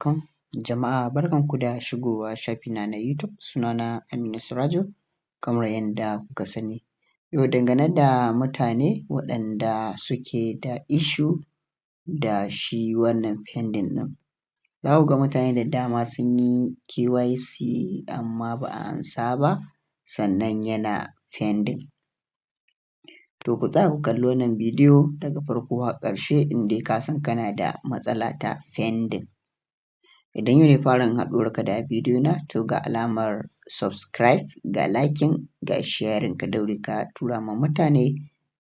gmail.com. Jama'a barkanku da shigowa shafina na YouTube, sunana Aminu Sirajo kamar yadda kuka sani. Yau dangane da mutane waɗanda suke da issue da shi wannan pending ɗin. Za ku ga mutane da dama sun yi KYC amma ba a amsa ba, sannan yana pending. To ku tsaya ku kalli wannan bidiyo daga farko har ƙarshe in dai ka san kana da matsala ta pending. Idan yau ne farin haɗuwarka da bidiyo na, to ga alamar subscribe, ga liking, ga sharing, ka daure ka tura ma mutane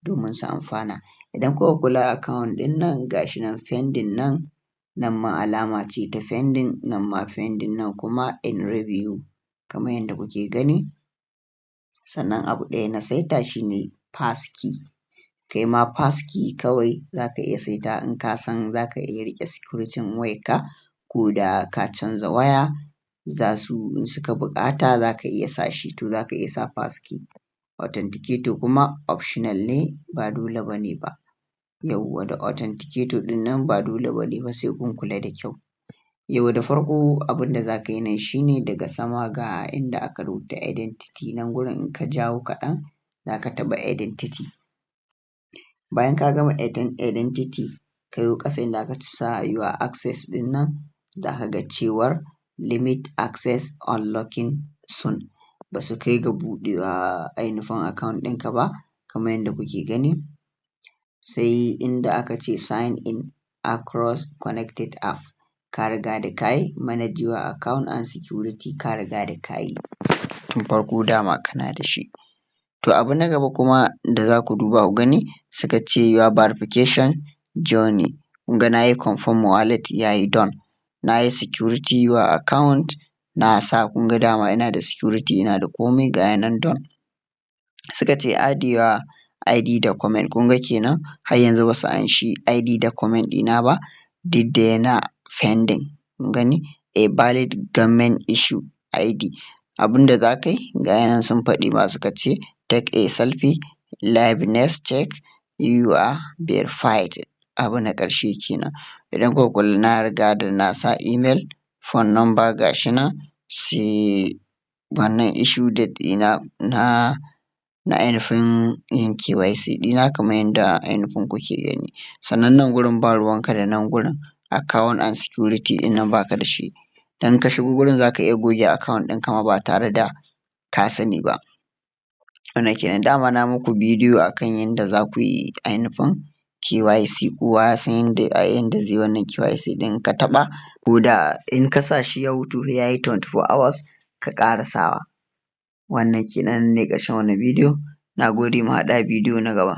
domin su amfana. Idan kuka kula account ɗin nan ga shi nan pending nan ma alama ce ta pending, nan ma pending, nan kuma in review kamar yadda kuke gani. Sannan abu ɗaya na saita shi ne passkey. Kai ma passkey kawai za ka iya saita in ka san za ka iya riƙe security wayarka, ko da ka canza waya in suka buƙata za ka iya sa shi, to za ka iya sa passkey. Authenticator kuma optional ne, ba dole ba ne ba. Yawwa, da authenticator ɗin nan ba dole ba ne ba, sai kun kula da kyau. Yau da farko abin da za ka yi nan shi ne daga sama ga inda aka rubuta identity nan gurin in ka jawo kaɗan za ka taɓa identity. Bayan ka gama identity ka yo ƙasa inda aka sa your access ɗin nan za ka ga cewar limit access unlocking soon. Ba su kai ga buɗewa ainihin account ɗinka ba kamar yadda kuke gani. Sai inda aka ce sign in across connected app, ka riga da ka yi manage your account and security, ka riga da ka yi tun farko dama kana da shi. To abu na gaba kuma da za ku duba ku gani suka ce your verification journey. Kun ga na yi confirm wallet ya yi done. Na yi security your account na sa, kun ga dama ina da security ina da komai ga ya nan done. Suka ce add your ID document, kun ga kenan har yanzu ba su amshi ID document ɗina ba duk da yana pending. Kun gani a valid government issue ID. Abin da za ka yi ga ya nan sun faɗi ma, suka ce take a selfie, liveness check, you are verified. Abu na ƙarshe kenan. Idan kuka kula na riga da na sa email, phone number ga shi nan, sai wannan issue date ɗina na ainihin yin KYC ɗina kamar yadda ainihin kuke gani. Sannan nan gurin ba ruwanka da nan gurin account and security ɗin nan ba ka da shi. Idan ka shigo gurin za ka iya goge account ɗinka ma ba tare da ka sani ba. Wannan kenan, dama na muku bidiyo a kan yadda za ku yi ainihin KYC, kowa ya san yadda zai yi wannan KYC ɗin, ka taɓa ko da in ka sa shi yau to sai ya yi 24 hours ka ƙara sawa. Wannan kenan, nan ne ƙarshen wannan bidiyo. Na gode, mu haɗu a bidiyo na gaba.